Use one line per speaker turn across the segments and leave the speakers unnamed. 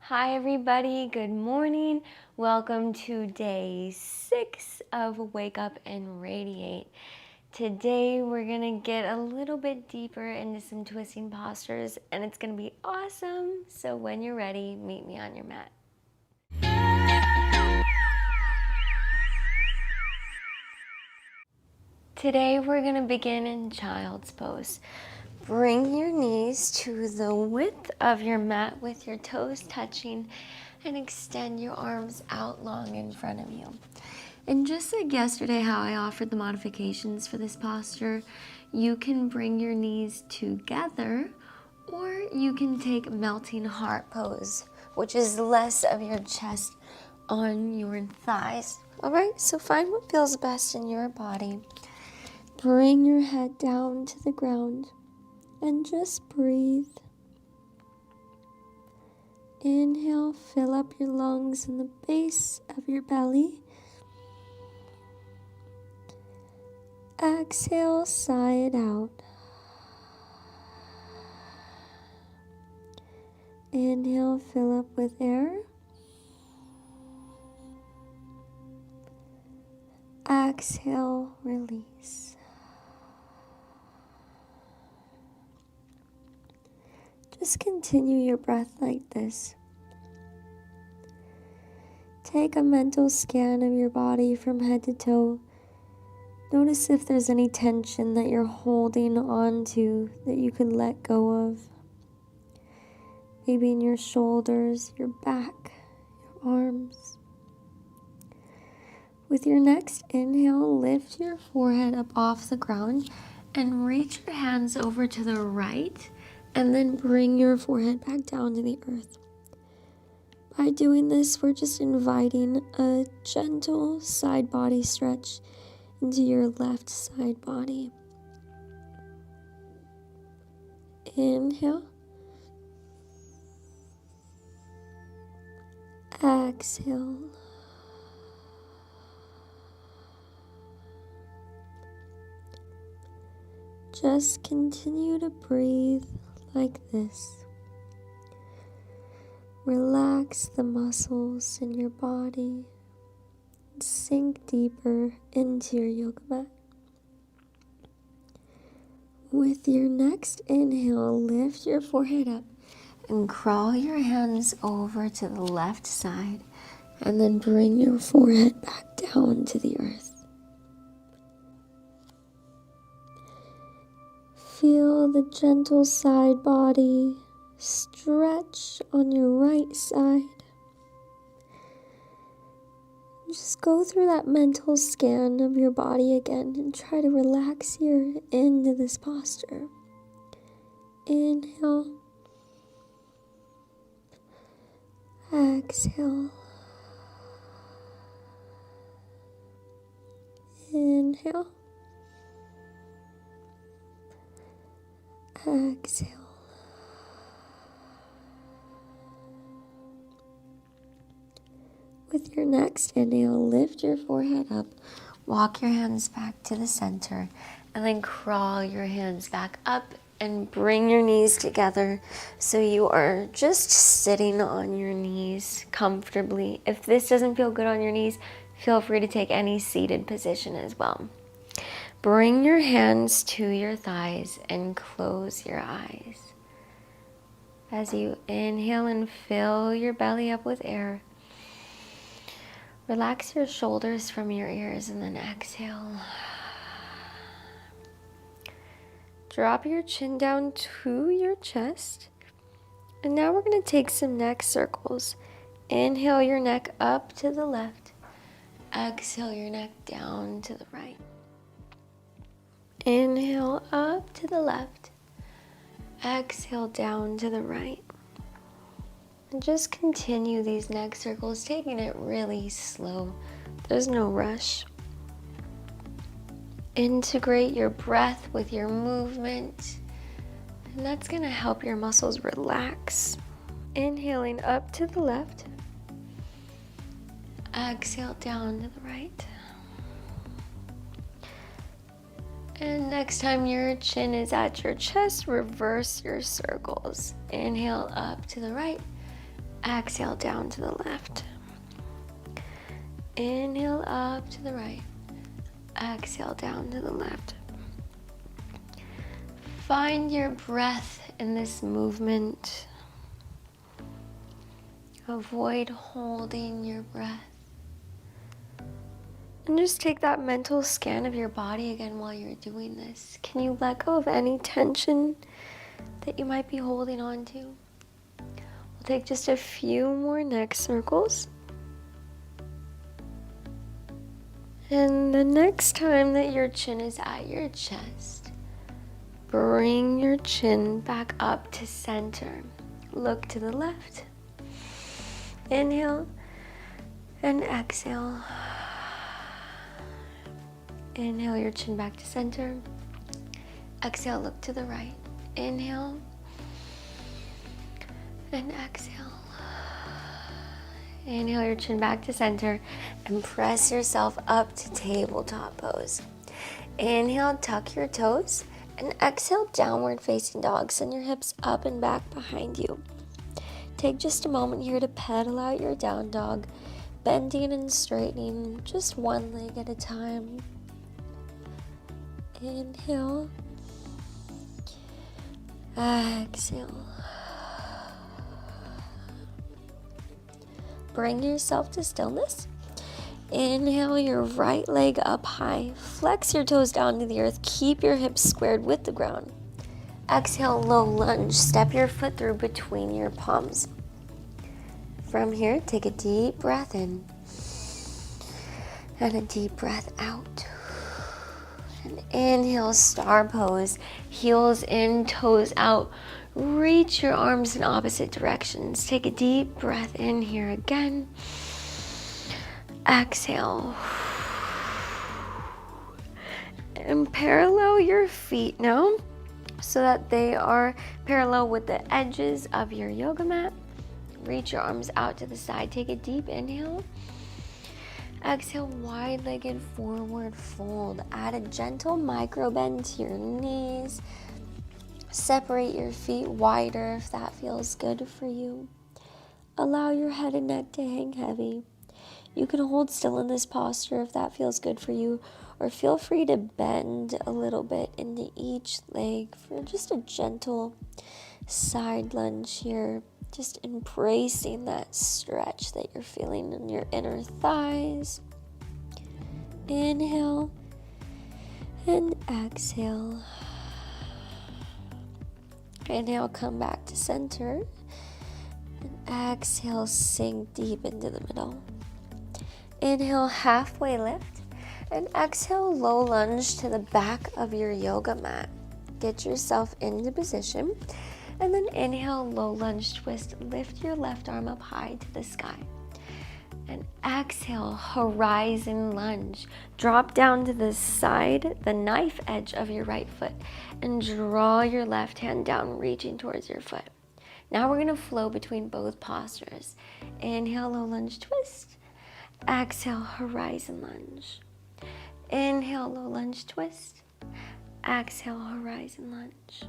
Hi everybody, good morning. Welcome to day 6 of Wake Up and Radiate. Today we're gonna get a little bit deeper into some twisting postures and it's gonna be awesome. So when you're ready, meet me on your mat. Today we're gonna begin in child's pose. Bring your knees to the width of your mat with your toes touching and extend your arms out long in front of you. And just like yesterday how I offered the modifications for this posture, you can bring your knees together or you can take melting heart pose, which is less of your chest on your thighs. All right, so find what feels best in your body. Bring your head down to the ground and just breathe. Inhale, fill up your lungs in the base of your belly. Exhale, sigh it out. Inhale, fill up with air. Exhale, release. Just continue your breath like this. Take a mental scan of your body from head to toe. Notice if there's any tension that you're holding on to that you can let go of. Maybe in your shoulders, your back, your arms. With your next inhale, lift your forehead up off the ground and reach your hands over to the right and then bring your forehead back down to the earth. By doing this, we're just inviting a gentle side body stretch into your left side body. Inhale. Exhale. Just continue to breathe like this. Relax the muscles in your body. Sink deeper into your yoga mat. With your next inhale, lift your forehead up and crawl your hands over to the left side and then bring your forehead back down to the earth. Feel the gentle side body stretch on your right side. Just go through that mental scan of your body again and try to relax here into this posture. Inhale. Exhale. Inhale. Exhale. With your next inhale, lift your forehead up, walk your hands back to the center, and then crawl your hands back up and bring your knees together so you are just sitting on your knees comfortably. If this doesn't feel good on your knees, feel free to take any seated position as well. Bring your hands to your thighs and close your eyes. As you inhale and fill your belly up with air, relax your shoulders from your ears and then exhale. Drop your chin down to your chest. And now we're going to take some neck circles. Inhale your neck up to the left. Exhale your neck down to the right. Inhale up to the left. Exhale down to the right. And just continue these neck circles, taking it really slow. There's no rush. Integrate your breath with your movement, and that's going to help your muscles relax. Inhaling up to the left. Exhale down to the right. And next time your chin is at your chest, reverse your circles. Inhale up to the right. Exhale down to the left. Inhale up to the right. Exhale down to the left. Find your breath in this movement. Avoid holding your breath. And just take that mental scan of your body again while you're doing this. Can you let go of any tension that you might be holding on to? We'll take just a few more neck circles. And the next time that your chin is at your chest, bring your chin back up to center. Look to the left. Inhale and exhale. Inhale your chin back to center. Exhale, look to the right. Inhale and exhale. Inhale your chin back to center and press yourself up to tabletop pose. Inhale, tuck your toes, and exhale, downward facing dog. Send your hips up and back behind you. Take just a moment here to pedal out your down dog, bending and straightening just one leg at a time. Inhale. Exhale. Bring yourself to stillness. Inhale your right leg up high. Flex your toes down to the earth. Keep your hips squared with the ground. Exhale, low lunge. Step your foot through between your palms. From here, take a deep breath in and a deep breath out. And inhale, star pose. Heels in, toes out. Reach your arms in opposite directions. Take a deep breath in here again. Exhale. And parallel your feet now so that they are parallel with the edges of your yoga mat. Reach your arms out to the side. Take a deep inhale. Exhale, wide-legged forward fold. Add a gentle micro bend to your knees. Separate your feet wider if that feels good for you. Allow your head and neck to hang heavy. You can hold still in this posture if that feels good for you, or feel free to bend a little bit into each leg for just a gentle side lunge here. Just embracing that stretch that you're feeling in your inner thighs. Inhale and exhale. Inhale, come back to center. And exhale, sink deep into the middle. Inhale, halfway lift. And exhale, low lunge to the back of your yoga mat. Get yourself into position. And then inhale, low lunge twist. Lift your left arm up high to the sky. And exhale, horizon lunge. Drop down to the side, the knife edge of your right foot, and draw your left hand down, reaching towards your foot. Now we're going to flow between both postures. Inhale, low lunge twist. Exhale, horizon lunge. Inhale, low lunge twist. Exhale, horizon lunge.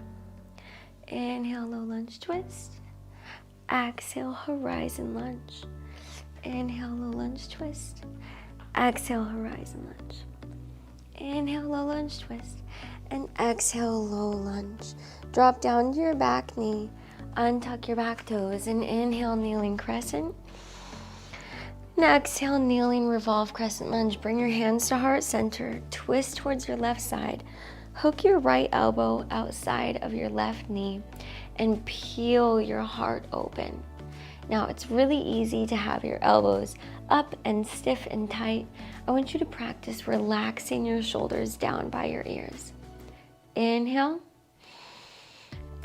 Inhale, low lunge twist. Exhale, horizon lunge. Inhale, low lunge twist. Exhale, horizon lunge. Inhale, low lunge twist. And exhale, low lunge. Drop down to your back knee. Untuck your back toes. And inhale, kneeling crescent. And exhale, kneeling revolve crescent lunge. Bring your hands to heart center. Twist towards your left side. Hook your right elbow outside of your left knee and peel your heart open. Now, it's really easy to have your elbows up and stiff and tight. I want you to practice relaxing your shoulders down by your ears. Inhale.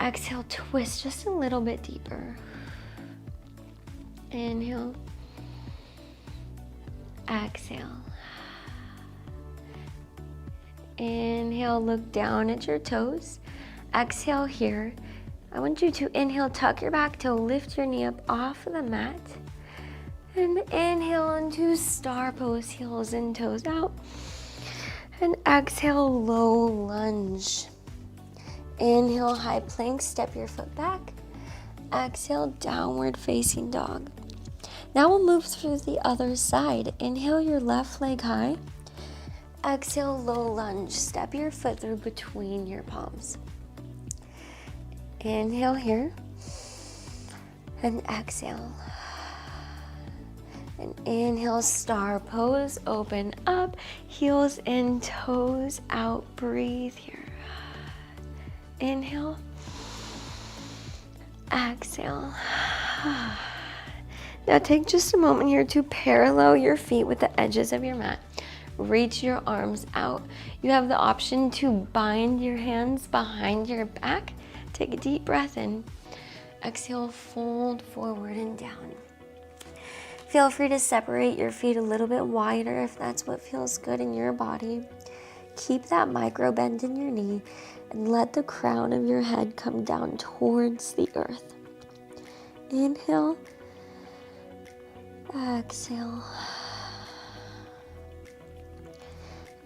Exhale, twist just a little bit deeper. Inhale. Exhale. Inhale, look down at your toes. Exhale here. I want you to inhale, tuck your back toe, lift your knee up off of the mat. And inhale into star pose, heels and toes out. And exhale, low lunge. Inhale, high plank, step your foot back. exhale, downward facing dog. Now we'll move through the other side. Inhale your left leg high. Exhale, low lunge. Step your foot through between your palms. Inhale here. And exhale. And inhale, star pose. Open up. Heels in, toes out. Breathe here. Inhale. Exhale. Now take just a moment here to parallel your feet with the edges of your mat. Reach your arms out. You have the option to bind your hands behind your back. Take a deep breath in. Exhale, fold forward and down. Feel free to separate your feet a little bit wider if that's what feels good in your body. Keep that micro bend in your knee and let the crown of your head come down towards the earth. Inhale. Exhale.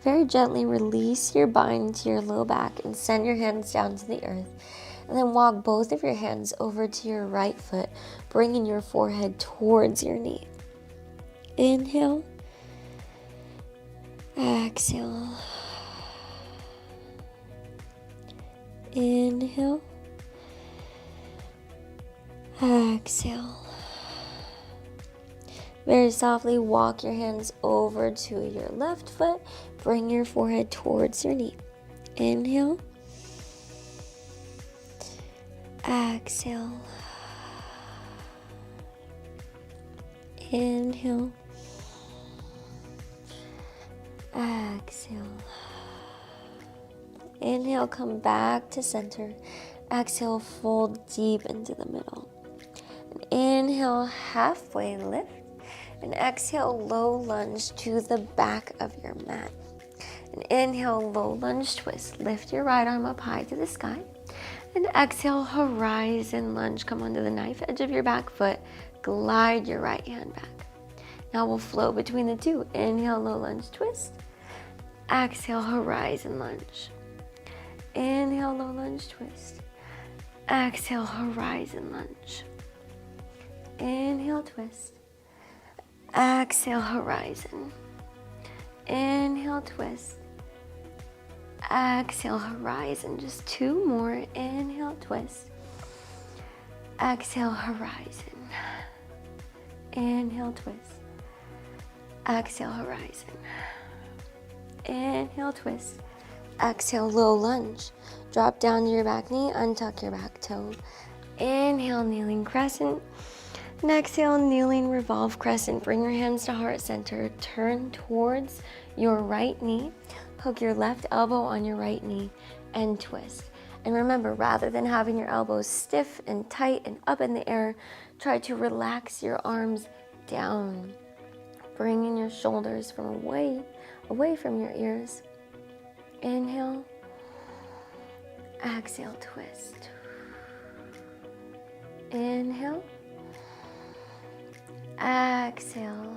Very gently release your bind to your low back and send your hands down to the earth. And then walk both of your hands over to your right foot, bringing your forehead towards your knee. Inhale. Exhale. Inhale. Exhale. Very softly walk your hands over to your left foot. Bring your forehead towards your knee. Inhale. Exhale. Inhale. Exhale. Inhale, come back to center. Exhale, fold deep into the middle. And inhale, halfway lift. And exhale, low lunge to the back of your mat. And inhale, low lunge twist. Lift your right arm up high to the sky. And exhale, horizon lunge. Come onto the knife edge of your back foot. Glide your right hand back. Now we'll flow between the two. Inhale, low lunge twist. Exhale, horizon lunge. Inhale, low lunge twist. Exhale, horizon lunge. Inhale, twist. Exhale, horizon. Inhale, twist. Exhale, horizon. Just two more. Inhale, twist. Exhale, horizon. Inhale, twist. Exhale, horizon. Inhale, twist. Exhale, low lunge. Drop down to your back knee, untuck your back toe. Inhale, kneeling crescent. And exhale, kneeling revolve crescent. Bring your hands to heart center. Turn towards your right knee. Hook your left elbow on your right knee and twist. And remember, rather than having your elbows stiff and tight and up in the air, try to relax your arms down. Bringing your shoulders from away from your ears. Inhale. Exhale, twist. Inhale. Exhale.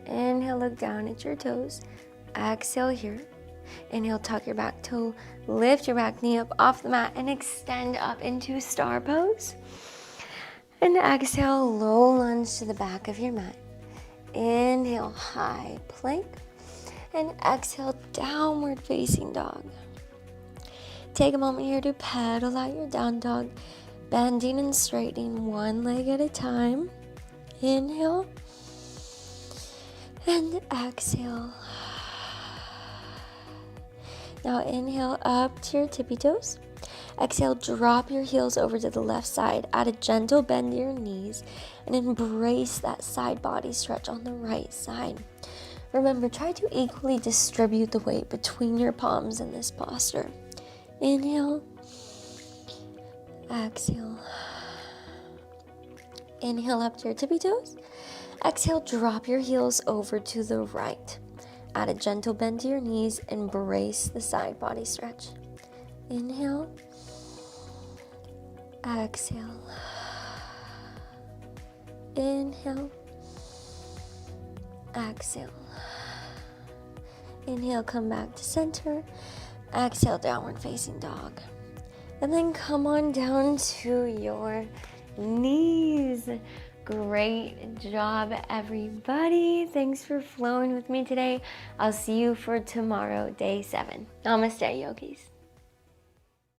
Inhale, look down at your toes. Exhale here. Inhale, tuck your back toe. Lift your back knee up off the mat and extend up into star pose. And exhale, low lunge to the back of your mat. Inhale, high plank. And exhale, downward facing dog. Take a moment here to pedal out your down dog, bending and straightening one leg at a time. Inhale. And exhale. Now inhale up to your tippy toes. Exhale, drop your heels over to the left side. Add a gentle bend to your knees and embrace that side body stretch on the right side. Remember, try to equally distribute the weight between your palms in this posture. Inhale. Exhale. Inhale up to your tippy toes. Exhale, drop your heels over to the right. Add a gentle bend to your knees. Embrace the side body stretch. Inhale. Exhale. Inhale. Exhale. Inhale, come back to center. Exhale, downward facing dog. And then come on down to your knees. Great job, everybody. Thanks for flowing with me today. I'll see you for tomorrow, day 7. Namaste, yogis.